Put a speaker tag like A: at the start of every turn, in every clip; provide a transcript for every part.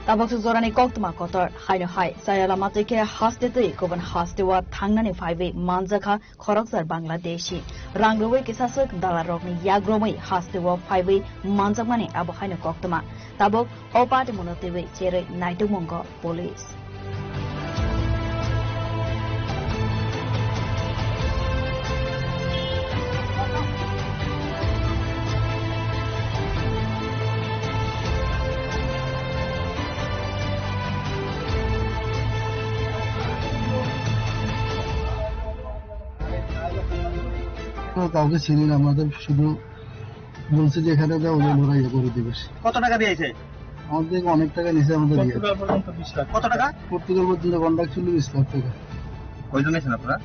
A: Tabak Zorani Koktma Kotor, Haino Hai, Sayala Matike, Hastete, Kovan Hastewa, Tangani 5 Manzaka, Koroksar Bangladeshi, Rangruwe Kisasuk, Dalarokni, Yagromi, Hastewa 5 Manzamani, Abu Haino Koktma, Tabok, Opat Monotive, Chere, Naitumungo, Police.
B: কাউকে চিনি না, আমাদের শুধু বলছে যে এখানে দাও ওরা ইয়ে করে দিবে।
C: কত টাকা দিয়েছে?
B: আমাদের অনেক টাকা নিচে আমাদের ইয়ে।
C: কত টাকা?
B: পর্তুগাল পর্যন্ত কন্ট্রাক্ট ছিল 20 লাখ টাকা।
C: কয়জন আছেন আপনারা?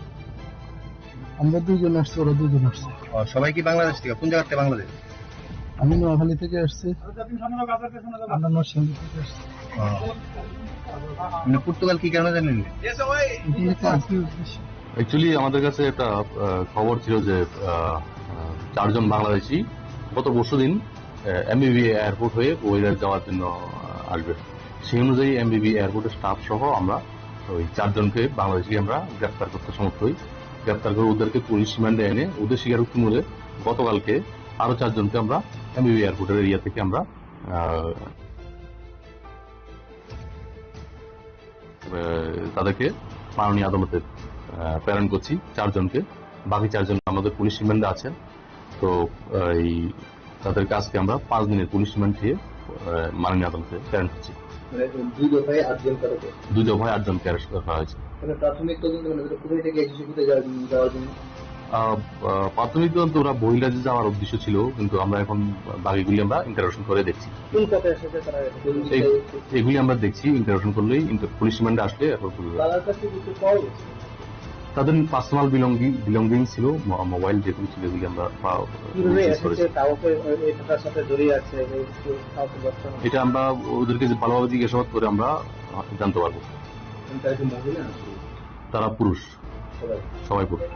B: আমরা দুজন আসছি, ওরা দুজন আসছে।
C: সবাই কি বাংলাদেশ থেকে? কোন জায়গা থেকে বাংলাদেশ?
B: আমি নোয়াখালী থেকে আসছি, আমরা নরসিংদী থেকে আসছি।
C: পর্তুগাল কি কারণে জানেন?
D: অ্যাকচুয়ালি আমাদের কাছে একটা খবর ছিল যে 4 জন বাংলাদেশি গত পরশুদিন এমবিবি এয়ারপোর্ট হয়ে বহিরাজ্য যাওয়ার জন্য আসবে। সেই অনুযায়ী এমবিবি এয়ারপোর্টের স্টাফ সহ আমরা ওই 4 জনকে বাংলাদেশি আমরা গ্রেফতার করতে সমর্থ হই। গ্রেফতার করে ওদেরকে পুলিশ রিমান্ডে এনে ওদের স্বীকারোক্তি মূলে গতকালকে আরো 4 জনকে আমরা এমবিবি এয়ারপোর্টের এরিয়া থেকে আমরা তাদেরকে মাননীয় আদালতে প্রেরণ করছি 4 জনকে। বাকি 4 জন আমাদের পুলিশ রিমান্ডে আছেন। তো এই তাদেরকে আজকে আমরা 5 দিনের পুলিশ রিমান্ড দিয়ে মাননীয় আদালতে প্রেরণ করছি।
C: 2 দফায় 8 জন করে
D: 2 দফায় 8 জনকে অ্যারেস্ট করা হয়েছে।
C: প্রাথমিক তদন্ত কোথায় থেকে এক্সিকিউটিভে যাওয়ার জন্য?
D: প্রাথমিক তদন্ত ওরা বহিরাজ্যে যাওয়ার উদ্দেশ্য ছিল, কিন্তু আমরা এখন বাকিগুলি আমরা ইন্টারোগেশন করে দেখছি।
C: কোন পথে এসেছে তারা?
D: এগুলি আমরা দেখছি, ইন্টারোগেশন করলেই পুলিশ রিমান্ডে আসলে তাদের পার্সোনাল বিলঙ্গিং ছিল, মোবাইল যেগুলি ছিল এগুলি আমরা এটা আমরা ওদেরকে ভালোভাবে জিজ্ঞাসাবাদ করে আমরা জানতে পারবো। তারা পুরুষ, সবাই পুরুষ।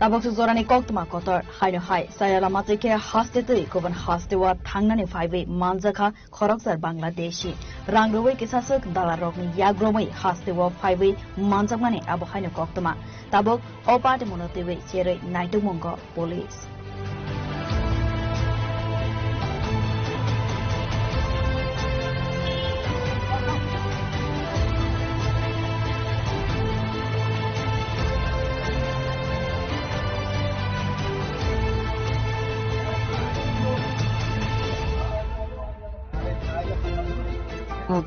A: Tabak Zorani Koktma Kotor, Haino Hai, Sayala Matike, Hastete, Kovan Hastewa, Tangani 5 Manzaka, Koroksar Bangladeshi, Rangruwe Kisasuk, Dalarokni, Yagromi, Hastewa 5 Manzamani, Abu Haino Koktma, Tabok, Opat Monotive, Chere, Naitumungo, Police.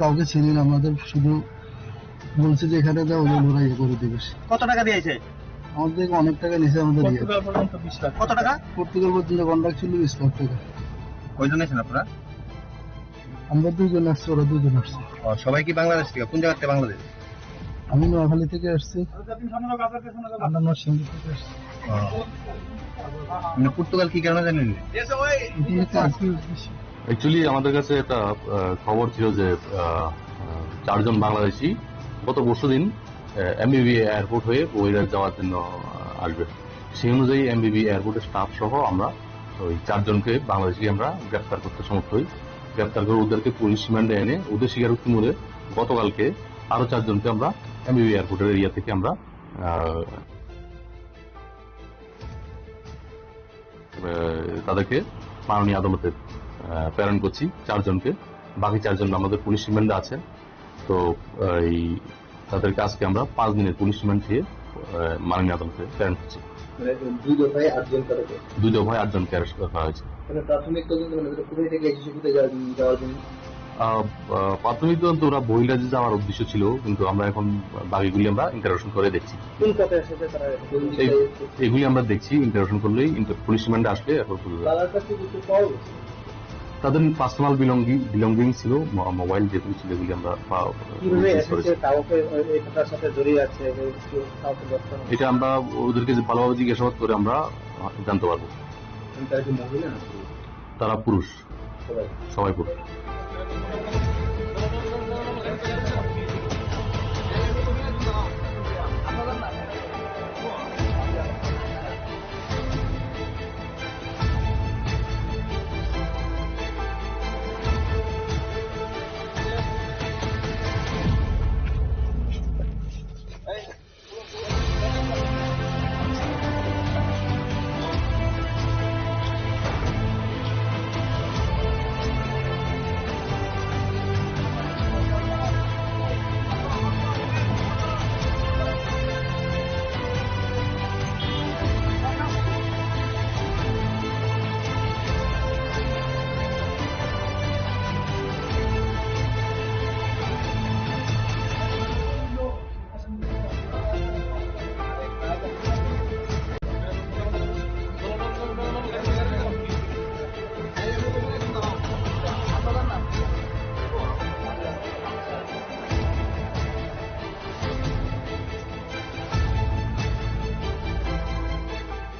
B: কাউকে চিনি না, আমাদের শুধু বলছে যে এখানে দাও ওরা ইয়ে করে দিবে।
C: কত টাকা দিয়েছে?
B: আমাদের অনেক টাকা নিচে আমাদের ইয়ে।
C: কত টাকা?
B: পর্তুগাল পর্যন্ত কন্ট্রাক্ট ছিল 20 লাখ টাকা।
C: কয়জন আছেন আপনারা?
B: আমরা দুজন আসছি, ওরা দুজন আসছে।
C: সবাই কি বাংলাদেশ থেকে? কোন জায়গা থেকে বাংলাদেশ?
B: আমি নোয়াখালী থেকে আসছি, আমরা নরসিংদী থেকে আসছি।
C: পর্তুগাল কি কারণে জানেন?
D: অ্যাকচুয়ালি আমাদের কাছে একটা খবর ছিল যে 4 জন বাংলাদেশি গত পরশুদিন এমবিবি এয়ারপোর্ট হয়ে বহিরাজ্য যাওয়ার জন্য আসবে। সেই অনুযায়ী এমবিবি এয়ারপোর্টের স্টাফ সহ আমরা ওই 4 জনকে বাংলাদেশি আমরা গ্রেফতার করতে সমর্থ হই। গ্রেফতার করে ওদেরকে পুলিশ রিমান্ডে এনে ওদের স্বীকারোক্তি মূলে গতকালকে আরো 4 জনকে আমরা এমবিবি এয়ারপোর্টের এরিয়া থেকে আমরা তাদেরকে মাননীয় আদালতে প্রেরণ করছি 4 জনকে। বাকি 4 জন আমাদের পুলিশ রিমান্ডে আছেন। তো এই তাদেরকে আজকে আমরা 5 দিনের পুলিশ রিমান্ড দিয়ে মাননীয় আদালতে প্রেরণ করছি।
C: মানে দুই দফায় 8 জন তাদেরকে
D: 2 দফায় 8 জনকে অ্যারেস্ট করা হয়েছে।
C: মানে প্রাথমিক তদন্ত মানে কোথায় থেকে এসেছে কোথায় যাওয়ার জন্য
D: প্রাথমিক তদন্ত ওরা বহিরাজ্যে যাওয়ার উদ্দেশ্য ছিল, কিন্তু আমরা এখন বাকিগুলি আমরা ইন্টারোগেশন করে দেখছি।
C: কোন পথে এসেছে তারা
D: এগুলি আমরা দেখছি, ইন্টারোগেশন করলেই পলিশ রিমান্ডে আসলে এখন
C: তার কাছে কিছু পাওয়া গেছে?
D: তাদের পার্সোনাল বিলঙ্গিং ছিল, মোবাইল যেগুলি ছিল এগুলি আমরা
C: কিভাবে এসেছে তার সাথে জড়িয়ে আছে
D: এটা আমরা ওদেরকে ভালোভাবে জিজ্ঞাসাবাদ করে আমরা জানতে পারবো।
C: তারা কি মহিলা?
D: তারা পুরুষ, সবাই পুরুষ।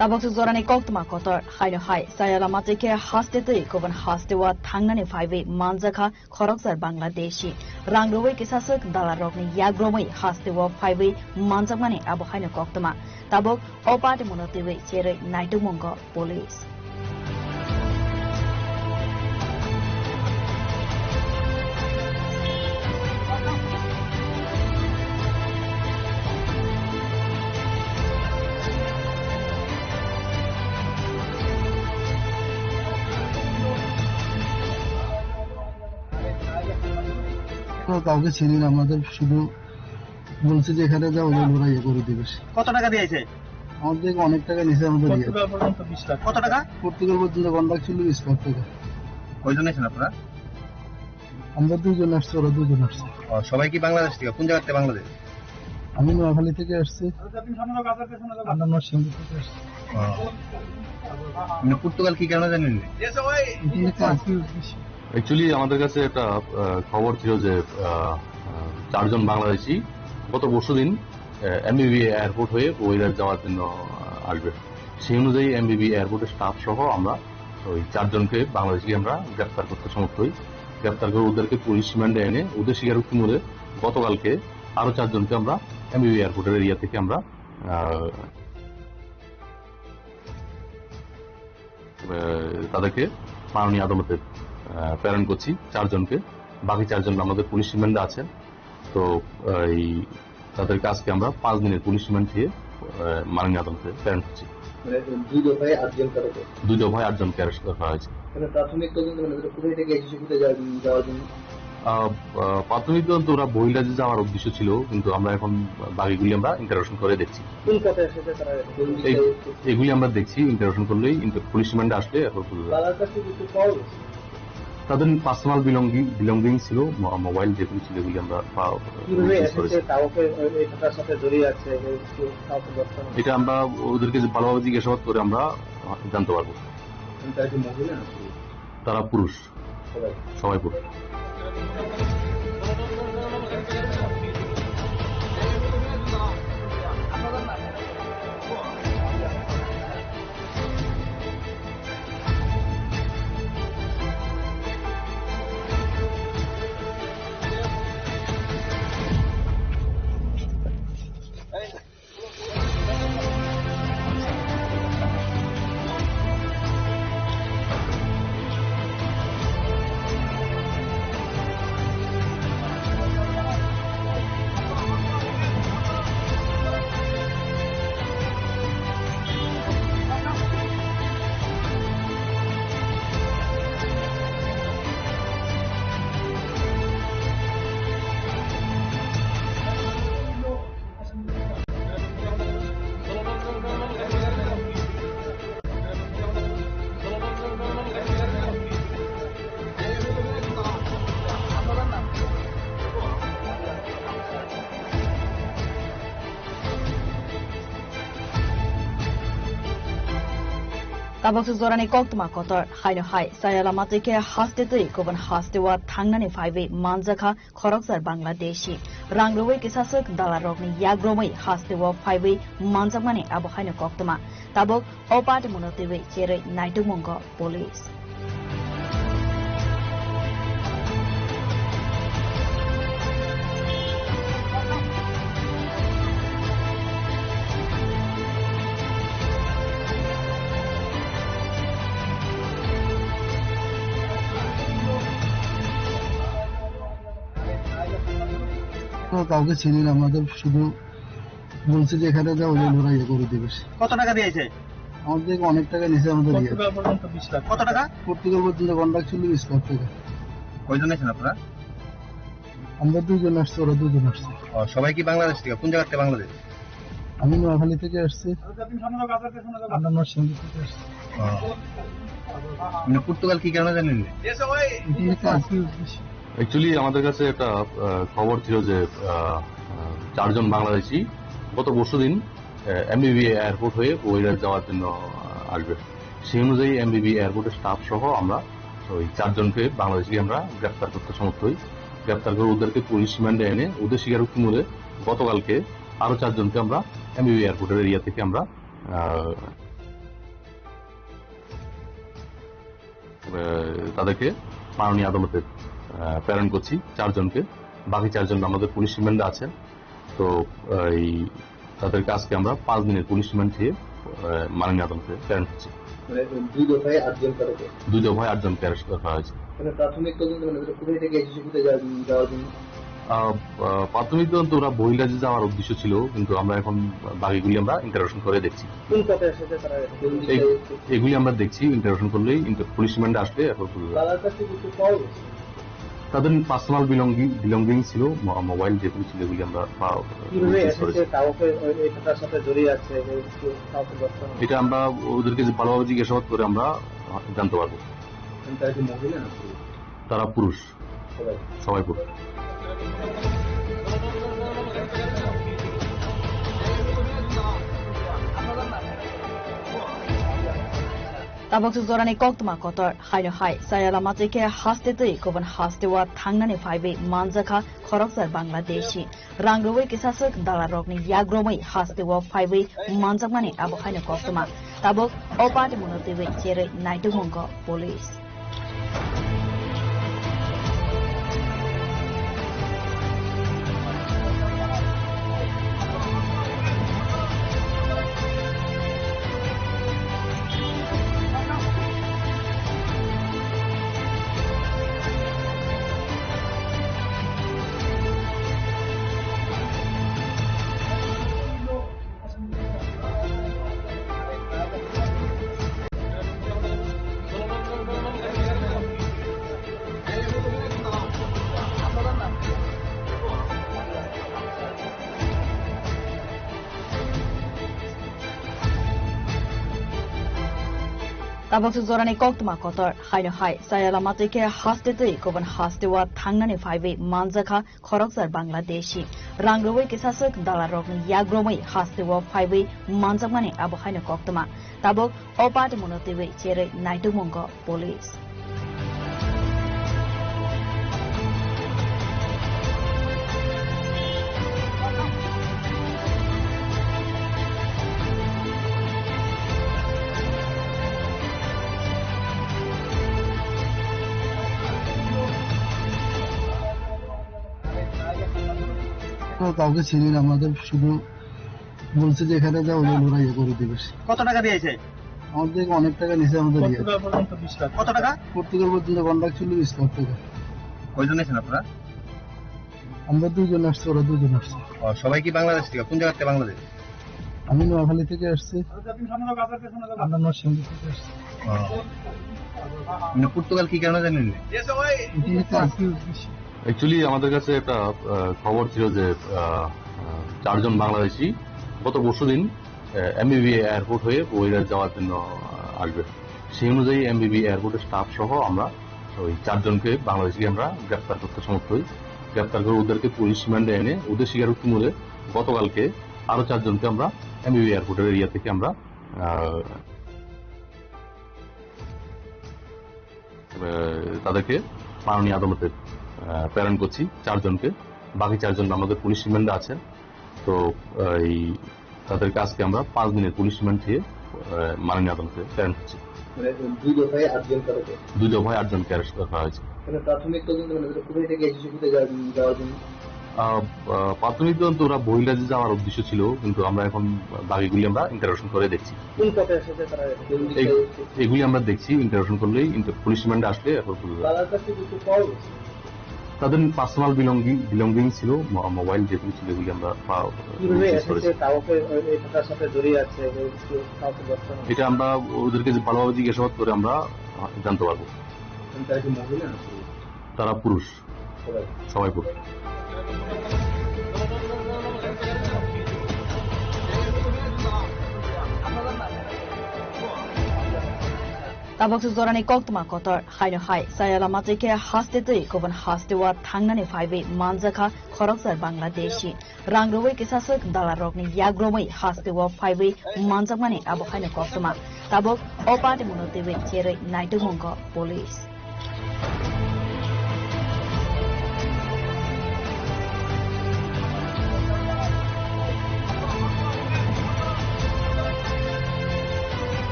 A: Tabak zorani koktma kotor hayno hay sayala matike hastete koban hastewa thangnani five manjaka khoroksar Bangladeshi rangroi kisasuk dalarokni yagromai hastewa five manjakmani abo hayno koktma tabok opate monotiwe chere naitumonggo police
B: কাউকে চিনি না, আমাদের শুধু বলছে যে এখানে যাও ওরা ইয়ে করে দিবে।
C: কত টাকা দিয়েছে?
B: আমাদের অনেক টাকা নিয়েছে আমাদের ইয়ে।
C: কত টাকা?
B: পর্তুগাল পর্যন্ত কন্ট্রাক্ট ছিল 20 লাখ টাকা।
C: কয়জন আছেন আপনারা?
B: আমরা 2 জন আসছি, ওরা 2 জন আসছে।
C: সবাই কি বাংলাদেশ থেকে? কোন জায়গা থেকে বাংলাদেশ?
B: আমি নোয়াখালী থেকে আসছি, আমরা নরসিংদী থেকে আসছি।
C: পর্তুগাল কি কেন জানেন?
D: অ্যাকচুয়ালি আমাদের কাছে একটা খবর ছিল যে 4 জন বাংলাদেশি গত পরশুদিন এমবিবি এয়ারপোর্ট হয়ে বহিরাজ যাওয়ার জন্য আসবে। সেই অনুযায়ী এমবিবি এয়ারপোর্টের স্টাফ সহ আমরা ওই 4 জনকে বাংলাদেশি আমরা গ্রেফতার করতে সমর্থ হই। গ্রেফতার করে ওদেরকে পুলিশ রিমান্ডে এনে ওদের স্বীকারোক্তি মূলে গতকালকে আরো 4 জনকে আমরা এমবিবি এয়ারপোর্টের এরিয়া থেকে আমরা তাদেরকে মাননীয় আদালতে প্রেরণ করছি 4 জনকে। বাকি 4 জন আমাদের পুলিশ রিমান্ডে আছেন। তো এই তাদেরকে আজকে আমরা 5 দিনের পুলিশ রিমান্ড দিয়ে মাননীয় আদালতে প্রেরণ করছি।
C: দুই দফায় 8 জন তাদেরকে
D: 2 দফায় 8 জনকে অ্যারেস্ট করা হয়েছে।
C: প্রাথমিক তদন্ত মানে কোথায় থেকে এসেছে কোথায় যাওয়ার জন্য
D: প্রাথমিক তদন্ত ওরা বহিরাজ্যে যাওয়ার উদ্দেশ্য ছিল, কিন্তু আমরা এখন বাকিগুলি আমরা ইন্টারোগেশন করে দেখছি।
C: কোন পথে এসেছে তারা
D: এগুলি আমরা দেখছি, ইন্টারোগেশন করলেই পুলিশ রিমান্ডে আসলে এখন
C: তার কাছে কিছু পাওয়া গেছে?
D: তাদের পার্সোনাল বিলঙ্গিং ছিল, মোবাইল যেগুলি ছিল এগুলি আমরা
C: কিভাবে এসেছে তার সাথে জড়িয়ে আছে
D: এটা আমরা ওদেরকে ভালোভাবে জিজ্ঞাসাবাদ করে আমরা জানতে পারবো।
C: তারা কি মহিলা?
D: তারা পুরুষ, সবাই পুরুষ।
A: Tabok Zorani Koktuma Kotor, Haino Hai, Sayala Matike Hasteti, Govan Hastewa, Tangani 5 Manzaka, Koroksar Bangladeshi, Rangruwe Kisasuk, Dalarogni, Yagromi, Hastewa 5 Manzamani, Abu Haino Koktuma, Tabok, Opat Monotive, Chere, Naitumungo, Police.
B: কাউকে চিনি না, আমাদের শুধু বলছে যে এখানে যাও, ওরা ইয়ে করে দেবে।
C: কত টাকা দিয়েছে?
B: আমাদের অনেক টাকা নিচে আমাদের ইয়ে।
C: কত টাকা?
B: পর্তুগাল পর্যন্ত কন্ট্রাক্ট ছিল 20 লাখ টাকা।
C: কয়জন আছেন আপনারা?
B: আমরা 2 জন আসছি, ওরা 2 জন আসছে।
C: সবাই কি বাংলাদেশ থেকে? কোন জায়গা থেকে বাংলাদেশ?
B: আমি নোয়াখালী থেকে আসছি, আমরা নরসিংদী থেকে আসছি।
C: পর্তুগাল কি কারণে জানেন?
D: অ্যাকচুয়ালি আমাদের কাছে একটা খবর ছিল যে 4 জন বাংলাদেশি গত পরশুদিন এমবিবি এয়ারপোর্ট হয়ে কুয়েট যাওয়ার জন্য আসবে। সেই অনুযায়ী এমবিবি এয়ারপোর্টের স্টাফ সহ আমরা ওই 4 জনকে বাংলাদেশিকে আমরা গ্রেপ্তার করতে সমর্থ হই। গ্রেপ্তার করে ওদেরকে পুলিশ রিমান্ডে এনে ওদের স্বীকারোক্তি মূলে গতকালকে আরো 4 জনকে আমরা এমবিবি এয়ারপোর্টের এরিয়া থেকে আমরা তাদেরকে মাননীয় আদালতে প্রেরণ করছি 4 জনকে। বাকি 4 জন আমাদের পুলিশ রিমান্ডে আছেন। তো এই তাদেরকে আজকে আমরা 5 দিনের পুলিশ রিমান্ড দিয়ে মাননীয় আদালতে প্রেরণ করছি।
C: 2 দফায় 8 জন করে।
D: 2 দফায় 8 জনকে অ্যারেস্ট করা হয়েছে।
C: প্রাথমিক তদন্ত কোথায় থেকে এসেছে, কোথায় যাওয়ার জন্য?
D: প্রাথমিক তদন্ত ওরা বহিরাজ্যে যাওয়ার উদ্দেশ্য ছিল, কিন্তু আমরা এখন বাকিগুলি আমরা ইন্টারোগেশন করে দেখছি।
C: কোন পথে এসেছে তারা?
D: এগুলি আমরা দেখছি, ইন্টারোগেশন করলেই পুলিশ রিমান্ডে আসলে তাদের পার্সোনাল বিলঙ্গিং ছিল, মোবাইল যেগুলি ছিল এগুলি আমরা এটা আমরা ওদেরকে ভালোভাবে জিজ্ঞাসাবাদ করে আমরা জানতে পারবো। তারা পুরুষ, সবাই পুরুষ।
A: Tabok Zorani Koktuma Kotor, Haino Hai, Sayala Matike Hasteti, Govan Hastewa, Tangani 5 Manzaka, Koroksar Bangladeshi, Rangruwe Kisasuk, Dalarogni, Yagromi, Hastewa 5 Manzamani, Abu Haino Koktuma, Tabok, Opat Monotive, Chere, Naitumungo, Police. Tabok Zorani Koktuma Kotor, Haino Hai, Sayala Matike Hasteti, Govan Hastewa, Tangani 5 Manzaka, Koroksar Bangladeshi, Rangruwe Kisasuk, Dalarogni, Yagromi, Hastewa 5 Manzamani, Abu Haino Koktuma, Tabok, Opat Monotive, Chere, Naitumungo, Police.
B: কাউকে চিনি না, আমাদের শুধু বলছে যে এখানে যাও, ওরা ইয়ে করে দেবে।
C: কত টাকা দিয়েছে?
B: আমাদের অনেক টাকা নিচে আমাদের ইয়ে।
C: কত টাকা?
B: পর্তুগাল পর্যন্ত কন্ট্রাক্ট ছিল 20 লাখ টাকা।
C: কয়জন আছেন আপনারা?
B: আমরা 2 জন আসছি, ওরা 2 জন আসছে।
C: সবাই কি বাংলাদেশ থেকে? কোন জায়গা থেকে বাংলাদেশ?
B: আমি নোয়াখালী থেকে আসছি, আমরা নরসিংদী থেকে আসছি।
C: পর্তুগাল কি কারণে জানেন?
D: অ্যাকচুয়ালি আমাদের কাছে একটা খবর ছিল যে 4 জন বাংলাদেশি গত পরশুদিন এমবিবি এয়ারপোর্ট হয়ে কুয়েট যাওয়ার জন্য আসবে। সেই অনুযায়ী এমবিবি এয়ারপোর্টের স্টাফ সহ আমরা ওই 4 জনকে বাংলাদেশিকে আমরা গ্রেপ্তার করতে সমর্থ হই। গ্রেপ্তার করে ওদেরকে পুলিশ রিমান্ডে এনে ওদের স্বীকারোক্তি মূলে গতকালকে আরো 4 জনকে আমরা এমবিবি এয়ারপোর্টের এরিয়া থেকে আমরা তাদেরকে মাননীয় আদালতে প্রেরণ করছি 4 জনকে। বাকি 4 জন আমাদের পুলিশ রিমান্ডে আছেন। তো এই তাদেরকে আজকে আমরা 5 দিনের পুলিশ রিমান্ড দিয়ে মাননীয় আদালতে প্রেরণ করছি।
C: মানে 2 দফায় 8 জন করে
D: 2 দফায় 8 জনকে অ্যারেস্ট করা হয়েছে।
C: মানে প্রাথমিক তদন্ত মানে কোথায় থেকে এসেছে কোথায় যাওয়ার জন্য
D: প্রাথমিক তদন্ত ওরা বহিরাজ্যে যাওয়ার উদ্দেশ্য ছিল, কিন্তু আমরা এখন বাকিগুলি আমরা ইন্টারোগেশন করে দেখছি।
C: কোন পথে এসেছে তারা
D: এগুলি আমরা দেখছি, ইন্টারোগেশন করলেই পুলিশ রিমান্ডে আসলে এরপর
C: তার কাছে কিছু পাওয়া গেছে
D: তাদের পার্সোনাল বিলঙ্গিং ছিল, মোবাইল যেগুলি ছিল এগুলি আমরা
C: কিভাবে এসেছে তার সাথে জড়িয়ে আছে
D: এটা আমরা ওদেরকে ভালোভাবে জিজ্ঞাসাবাদ করে আমরা জানতে পারবো।
C: তারা কি মহিলা
D: তারা পুরুষ, সবাই পুরুষ।
A: Tabak zorani koktuma kotor hayno hay sayala matike hastete koban hastewa thangnani phaibe manjaka khoroksar Bangladeshi rangroi kisasuk dalarokni yagromai hastewa phaibe manjakmani abo hayno koktuma tabok opate monotewe chere naitumongko police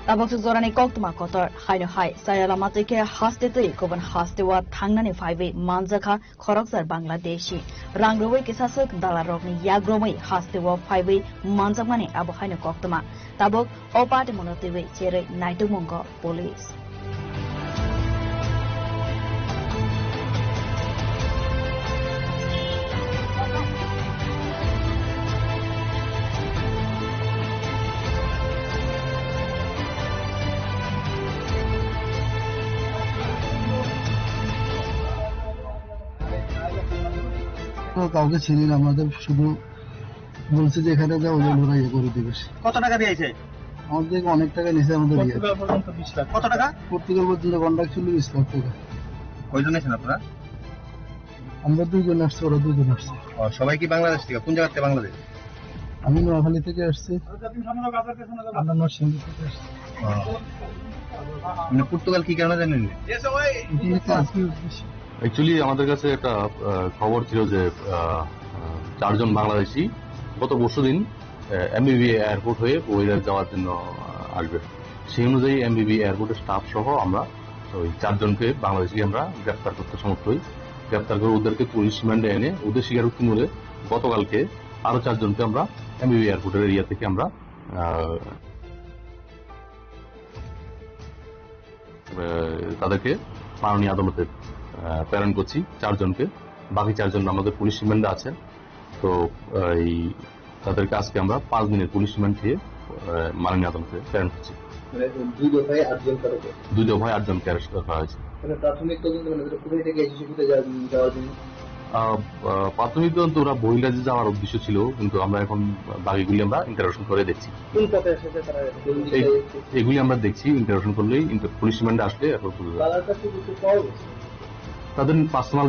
A: Tabak zorani koktuma kotor hayno hay sayala matike hastete koban hastewa thangnani phaibe manjaka khoroksar Bangladeshi rangroi kisasuk dalarokni yagromai hastewa phaibe manjakmani abo hayno koktuma tabok opate monotewe chere naitumongko police
B: কাউকে চিনি না, আমাদের শুধু বলছে যে এখানে যাও ওরা ইয়ে করে দিবে।
C: কত টাকা দিয়েছে
B: আমাদের অনেক টাকা নিয়েছে আমাদের ইয়ে
C: পর্যন্ত 20 লাখ কত টাকা
B: পর্তুগাল পর্যন্ত কন্ট্রাক্ট ছিল 20 লাখ টাকা।
C: কয়জন আছেন আপনারা
B: আমরা 2 জন আসছি, ওরা 2 জন আসছে।
C: সবাই কি বাংলাদেশ থেকে কোন জায়গা থেকে বাংলাদেশ
B: আমি নোয়াখালী থেকে আসছি, আমরা নরসিংদী থেকে আসছি।
C: মানে পর্তুগাল কি কারণে জানেন
D: অ্যাকচুয়ালি আমাদের কাছে একটা খবর ছিল যে 4 জন বাংলাদেশি গত পরশুদিন এমবিবি এয়ারপোর্ট হয়ে বহিরাজ যাওয়ার জন্য আসবে। সেই অনুযায়ী এমবিবি এয়ারপোর্টের স্টাফ সহ আমরা ওই 4 জনকে বাংলাদেশি আমরা গ্রেফতার করতে সমর্থ হই। গ্রেফতার করে ওদেরকে পুলিশ রিমান্ডে এনে ওদের স্বীকারোক্তি মূলে গতকালকে আরো 4 জনকে আমরা এমবিবি এয়ারপোর্টের এরিয়া থেকে আমরা তাদেরকে মাননীয় আদালতে প্রেরণ করছি 4 জনকে। বাকি 4 জন আমাদের পুলিশ রিমান্ডে আছেন। তো এই তাদেরকে আজকে আমরা 5 দিনের পুলিশ রিমান্ড দিয়ে মাননীয় আদালতে প্রেরণ করছি।
C: 2 দফায় 8 জন করে
D: 2 দফায় 8 জনকে অ্যারেস্ট করা হয়েছে।
C: মানে প্রাথমিক তদন্ত মানে কোথায় থেকে এসেছে কোথায় যাওয়ার জন্য
D: প্রাথমিক তদন্ত ওরা বহিরাজ্যে যাওয়ার উদ্দেশ্য ছিল, কিন্তু আমরা এখন বাকিগুলি আমরা ইন্টারোগেশন করে দেখছি।
C: কোন পথে এসেছে তারা
D: এগুলি আমরা দেখছি, ইন্টারোগেশন করলেই পুলিশ রিমান্ডে আসলে এরপর
C: তার কাছে কিছু পাওয়া গেছে
D: তাদের পার্সোনাল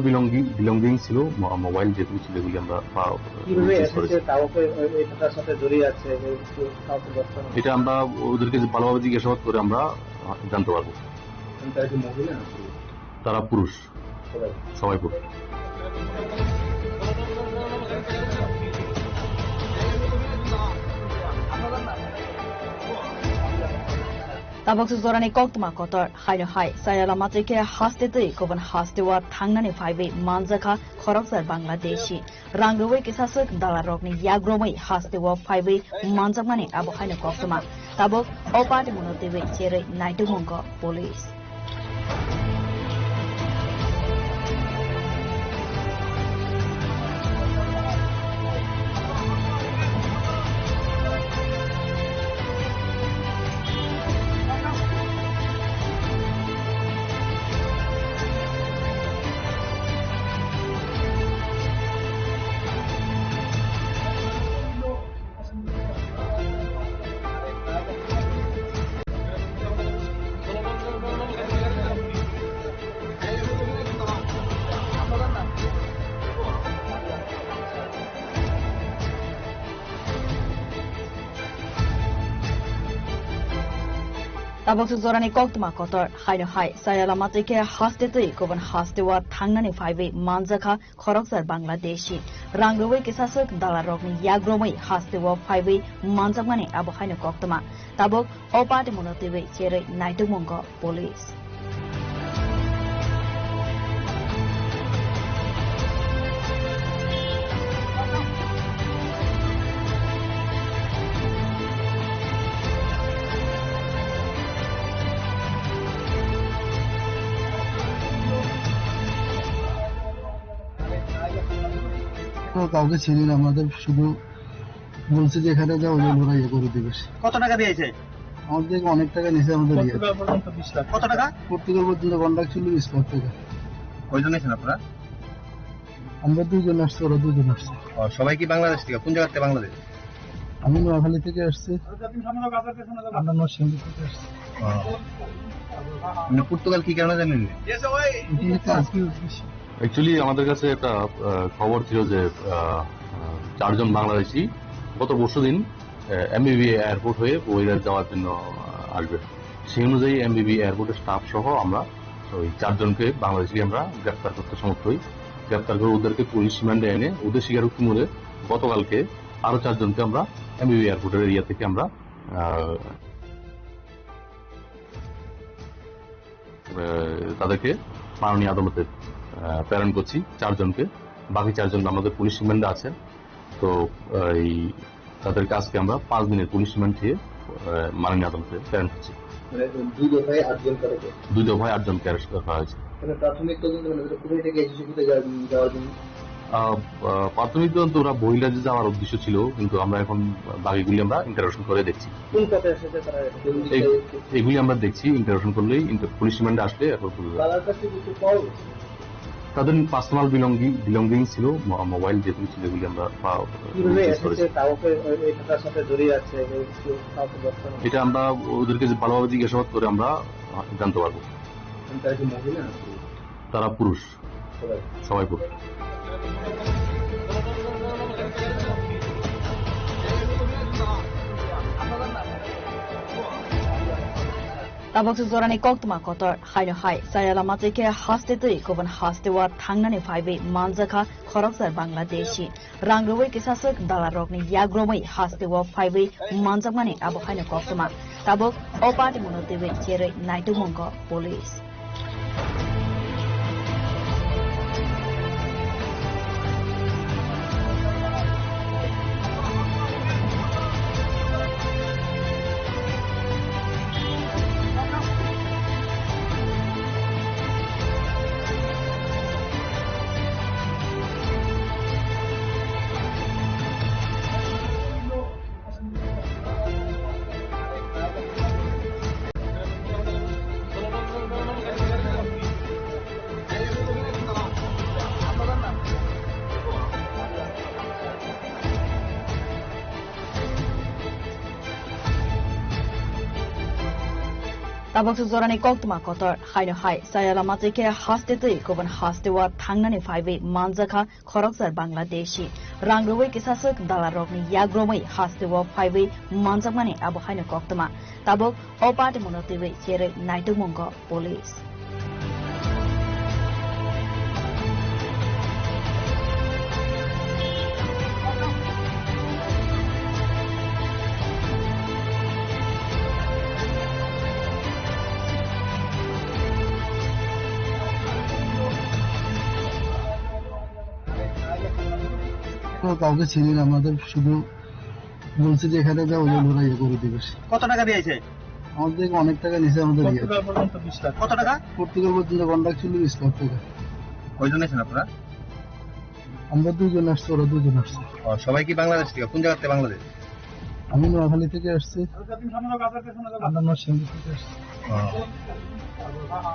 D: বিলঙ্গিং ছিল, মোবাইল যেগুলি ছিল এগুলি আমরা
C: কিভাবে এসেছে তার সাথে জড়িয়ে আছে
D: এটা আমরা ওদেরকে ভালোভাবে জিজ্ঞাসাবাদ করে আমরা জানতে পারবো।
C: তারা কি মহিলা
D: তারা পুরুষ, সবাই পুরুষ।
A: Tabak zorani koktuma kotor hayno hay sayala matike hastete koban hastewa thangnani phaibe manjaka khoroksar Bangladeshi rangroi kisasuk dalarokni yagromai hastewa phaibe manjakmani abo hayno koktuma tabok opate monotewe chere naitumongko police Tabok Zorani Koktma Kotor, Haino Hai, Sayala Matike, Hasteti, Kovan Hastewa, Tangani 5 Manzaka, Koroksar Bangladeshi, Rangruwe Kisasuk, Dalarogni, Yagromai, Hastewa 5 Manzamani, Abu Haino Koktma, Tabok, Opati Monotive, Chere, Naitumungo, Police.
B: কাউকে চিনি না, আমাদের শুধু বলছে যে এখানে যাও, ওরা ইয়ে করে দিবে।
C: কত টাকা দিয়েছে?
B: আমাদের অনেক টাকা নিয়েছে আমাদের ইয়ে।
C: কত টাকা?
B: পর্তুগাল পর্যন্ত কন্ট্রাক্ট ছিল 20 লাখ টাকা।
C: কয়জন আছেন আপনারা?
B: আমরা দুজন আসছি, ওরা দুজন আসছে।
C: সবাই কি বাংলাদেশ থেকে? কোন জায়গা থেকে বাংলাদেশ?
B: আমি নোয়াখালী থেকে আসছি, আমরা নরসিংদী থেকে আসছি।
C: মানে পর্তুগাল কি কারণে জানেন?
D: অ্যাকচুয়ালি আমাদের কাছে একটা খবর ছিল যে 4 জন বাংলাদেশি গত পরশুদিন এমবিবি এয়ারপোর্ট হয়ে বহিরাজ্য যাওয়ার জন্য আসবে। সেই অনুযায়ী এমবিবি এয়ারপোর্টের স্টাফ সহ আমরা ওই 4 জনকে বাংলাদেশি আমরা গ্রেফতার করতে সমর্থ হই। গ্রেফতার করে ওদেরকে পুলিশ রিমান্ডে এনে ওদের স্বীকারোক্তি মূলে গতকালকে আরো 4 জনকে আমরা এমবিবি এয়ারপোর্টের এরিয়া থেকে আমরা তাদেরকে মাননীয় আদালতে প্রেরণ করছি 4 জনকে। বাকি 4 জন আমাদের পুলিশ রিমান্ডে আছে। তো এই তাদেরকে আজকে আমরা 5 দিনের পুলিশ রিমান্ড দিয়ে মাননীয় আদালতে প্রেরণ করছি।
C: দুই দফায় 8 জন করে।
D: 2 দফায় 8 জনকে অ্যারেস্ট করা হয়েছে।
C: প্রাথমিক তদন্ত কোথায় থেকে এসেছে, কোথায় যাওয়ার জন্য?
D: প্রাথমিক তদন্ত ওরা বহিরাজ্যে যাওয়ার উদ্দেশ্য ছিল, কিন্তু আমরা এখন বাকিগুলি আমরা ইন্টারোগেশন করে দেখছি।
C: কোন পথে এসেছে তারা?
D: এগুলি আমরা দেখছি, ইন্টারোগেশন করলেই পুলিশ রিমান্ডে আসলে এরপর
C: তাদের কাছে কিছু পাওয়া গেছে?
D: তাদের পার্সোনাল বিলঙ্গিং ছিল, মোবাইল যেগুলি ছিল এগুলি আমরা এটা আমরা ওদেরকে ভালোভাবে জিজ্ঞাসাবাদ করে আমরা জানতে পারবো। তারা পুরুষ, সবাই পুরুষ।
A: Tabok Zorani Koktma Kotor, Haino Hai, Sayala Matike, Hasteti, Kovan Hastewa, Tangani 5 Manzaka, Koroksar Bangladeshi, Rangruwe Kisasuk, Dalarogni, Yagromai, Hastewa 5 Manzamani, Abu Haino Koktma, Tabok, Opati Monotive, Chere, Naitumungo, Police. Tabok Zorani Koktma Kotor, Haino Hai, Sayala Matike, Hasteti, Kovan Hastewa, Tangani 5 Manzaka, Koroksar Bangladeshi, Rangruwe Kisasuk, Dalarogni, Yagromai, Hastewa 5 Manzamani, Abu Haino Koktma, Tabok, Opati Monotive, Chere, Naitumungo, Police.
B: কাউকে চিনি না, আমাদের শুধু বলছে যে এখানে যাও, ওরা ইয়ে করে দিবে।
C: কত টাকা দিয়েছে?
B: আমাদের অনেক টাকা নিয়েছে আমাদের ইয়ে।
C: কত টাকা?
B: পর্তুগাল পর্যন্ত কন্ট্রাক্ট ছিল 20 লাখ টাকা।
C: কয়জন আছেন আপনারা?
B: আমরা দুজন আসছি, ওরা দুজন আসছে।
C: সবাই কি বাংলাদেশ থেকে? কোন জায়গা থেকে বাংলাদেশ?
B: আমি নোয়াখালী থেকে আসছি, আমরা নরসিংদী থেকে আসছি।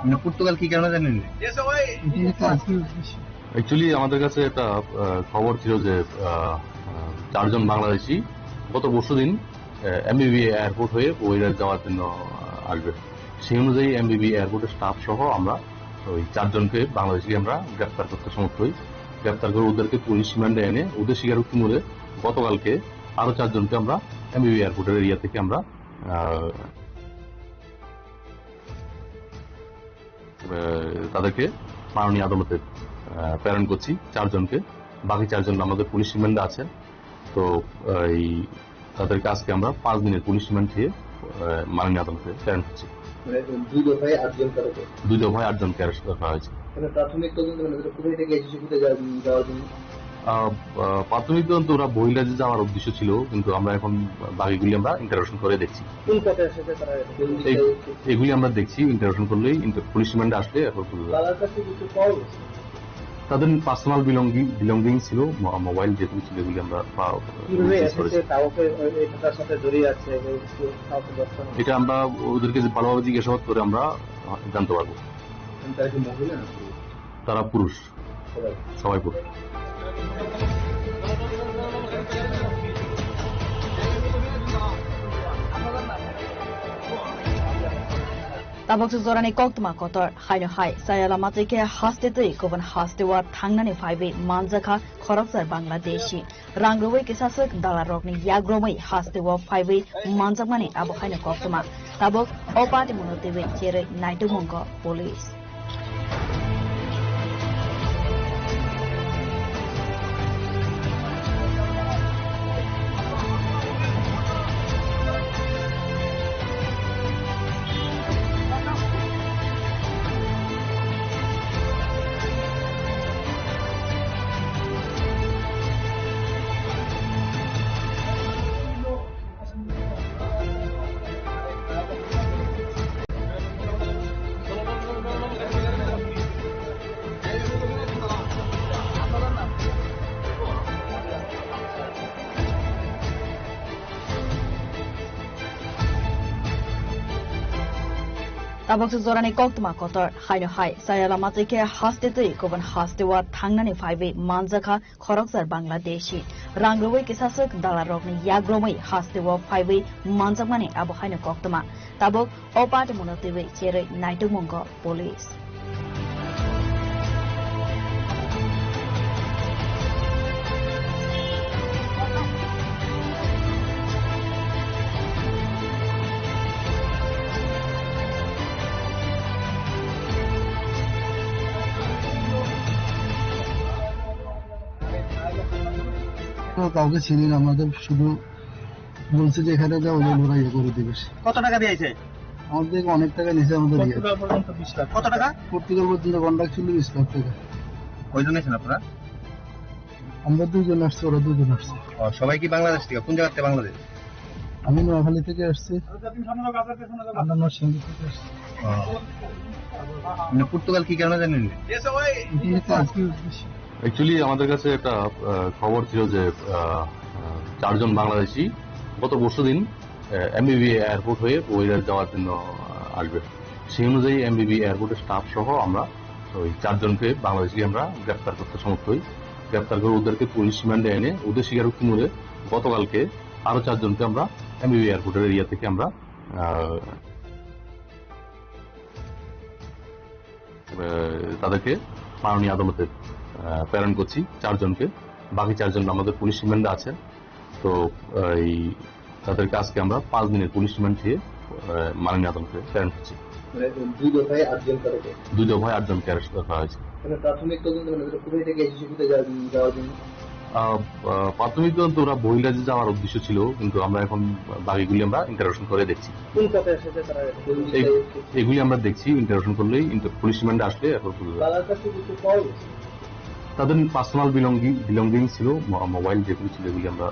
C: মানে পর্তুগাল কি কারণে জানেন?
D: অ্যাকচুয়ালি আমাদের কাছে একটা খবর ছিল যে 4 জন বাংলাদেশি গত পরশুদিন এমবিবি এয়ারপোর্ট হয়ে বহিরাজ্য যাওয়ার জন্য আসবে। সেই অনুযায়ী এমবিবি এয়ারপোর্টের স্টাফ সহ আমরা ওই 4 জনকে বাংলাদেশি আমরা গ্রেফতার করতে সমর্থ হই। গ্রেফতার করে ওদেরকে পুলিশ রিমান্ডে এনে ওদের স্বীকারোক্তি মূলে গতকালকে আরো 4 জনকে আমরা এমবিবি এয়ারপোর্টের এরিয়া থেকে আমরা তাদেরকে মাননীয় আদালতে প্রেরণ করছি 4 জনকে। বাকি 4 জন আমাদের পুলিশ রিমান্ডে আছে। তো এই তাদেরকে আজকে আমরা 5 দিনের পুলিশ রিমান্ড দিয়ে মাননীয় আদালতে প্রেরণ করছি।
C: দুই দফায় 8 জন কারো
D: 2 দফায় 8 জনকে অ্যারেস্ট করা হয়েছে।
C: প্রাথমিক তদন্ত কোথায় থেকে এসেছে কোথায় যাওয়ার জন্য?
D: প্রাথমিক তদন্ত ওরা বহিরাজ্যে যাওয়ার উদ্দেশ্য ছিল, কিন্তু আমরা এখন বাকিগুলি আমরা ইন্টারোগেশন করে দেখছি।
C: কোন পথে এসেছে তারা?
D: এগুলি আমরা দেখছি, ইন্টারোগেশন করলেই পুলিশ রিমান্ডে আসলে এরপর
C: তাদের কাছে কিছু পাওয়া গেছে?
D: তাদের পার্সোনাল বিলঙ্গিং ছিল, মোবাইল যেগুলি ছিল এগুলি আমরা এটা আমরা ওদেরকে ভালোভাবে জিজ্ঞাসাবাদ করে আমরা জানতে পারবো। তারা পুরুষ, সবাই পুরুষ।
A: tabok zorani koktuma kotor haino hai sayala matike haste tui koban haste wa thangnani phaibe manjaka khoroksar bangladeshi rangroi ke sasak dala rokni yagromai haste wa phaibe manjakmani abo haino koktuma tabok opati monotebe chere naitumongko police tabok zorani koktuma kotor haino hai sayala matike haste tui koban haste wa thangnani phaibe manjaka khoroksar bangladeshi rangroi ke sasak dala rokni yagromai haste wa phaibe manjakmani abo haino koktuma tabok opati monotebe chere naitumongko police
B: কাউকে চিনি না, আমাদের শুধু বলছে যে এখানে যাও ওরা ইয়ে করে দিবে।
C: কত টাকা দিয়েছে?
B: আমাদের অনেক টাকা নিয়েছে আমাদের।
C: কত টাকা?
B: পর্তুগাল পর্যন্ত কন্ট্রাক্ট ছিল 20 লাখ টাকা।
C: কয়জন আছেন আপনারা?
B: আমরা 2 জন আসছি, ওরা 2 জন আসছে।
C: সবাই কি বাংলাদেশ থেকে? কোন জায়গা থেকে বাংলাদেশ?
B: আমি নোয়াখালী থেকে আসছি। আমরা নরসিংদী থেকে আসছি।
C: পর্তুগাল কি কারণে জানেন?
D: অ্যাকচুয়ালি আমাদের কাছে একটা খবর ছিল যে 4 জন বাংলাদেশি গত পরশুদিন এমবিবি এয়ারপোর্ট হয়ে বহিরাজ্যে যাওয়ার জন্য আসবে। সেই অনুযায়ী এমবিবি এয়ারপোর্টের স্টাফ সহ আমরা ওই 4 জনকে বাংলাদেশকে আমরা গ্রেপ্তার করতে সমর্থ হই। গ্রেপ্তার করে ওদেরকে পুলিশ রিমান্ডে এনে ওদের স্বীকারোক্তি মূলে গতকালকে আরো 4 জনকে আমরা এমবিবি এয়ারপোর্টের এরিয়া থেকে আমরা তাদেরকে মাননীয় আদালতে প্রেরণ করছি 4 জনকে। বাকি 4 জন আমাদের পুলিশ রিমান্ডে আছে। তো এই তাদেরকে আজকে আমরা 5 দিনের পুলিশ রিমান্ড দিয়ে মাননীয় আদালতে প্রেরণ করছি।
C: দুই দফায় 8 জন কারো
D: 2 দফায় 8 জনকে অ্যারেস্ট করা হয়েছে।
C: প্রাথমিক তদন্ত কোথায় থেকে এসেছে কোথায় যাওয়ার জন্য?
D: প্রাথমিক তদন্ত ওরা বহিরাজ্যে যাওয়ার উদ্দেশ্য ছিল, কিন্তু আমরা এখন বাকিগুলি আমরা ইন্টারোগেশন করে দেখছি।
C: কোন পথে এসেছে তারা?
D: এগুলি আমরা দেখছি, ইন্টারোগেশন করলেই পুলিশ রিমান্ডে আসলে এরপর
C: তাদের কাছে কিছু পাওয়া গেছে?
D: তাদের পার্সোনাল বিলঙ্গিং ছিল, মোবাইল যেগুলি ছিল এগুলি আমরা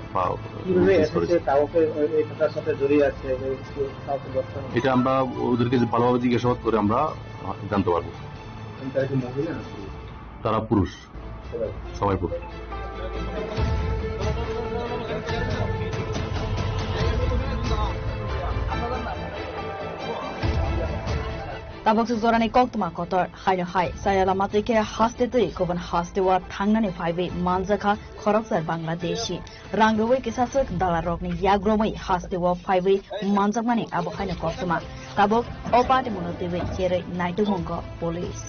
D: এটা আমরা ওদেরকে ভালোভাবে জিজ্ঞাসাবাদ করে আমরা জানতে পারবো। তারা পুরুষ, সবাই পুরুষ।
A: tabok zorani koktuma kotor haino hai sayala matike haste tui koban haste wa thangnani phaibe manjaka khoroksar bangladeshi rangroi ke sasak dala rokni yagromai haste wa phaibe manjakmani abo haino koktuma tabok opati monotebe chere naitumongko police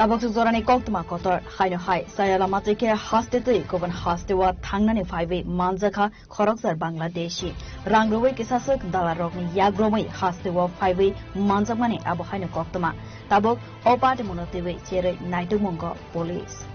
A: tabok zorani koktuma kotor haino hai sayala matrike hastetui goban hastewa thangnani phaibe manjaka khorokjar bangladeshi rangroi kisasuk dalarokni yagromai hastewa phaibe manjakmani abo haino koktuma tabok opate monotewe chere naitumongko police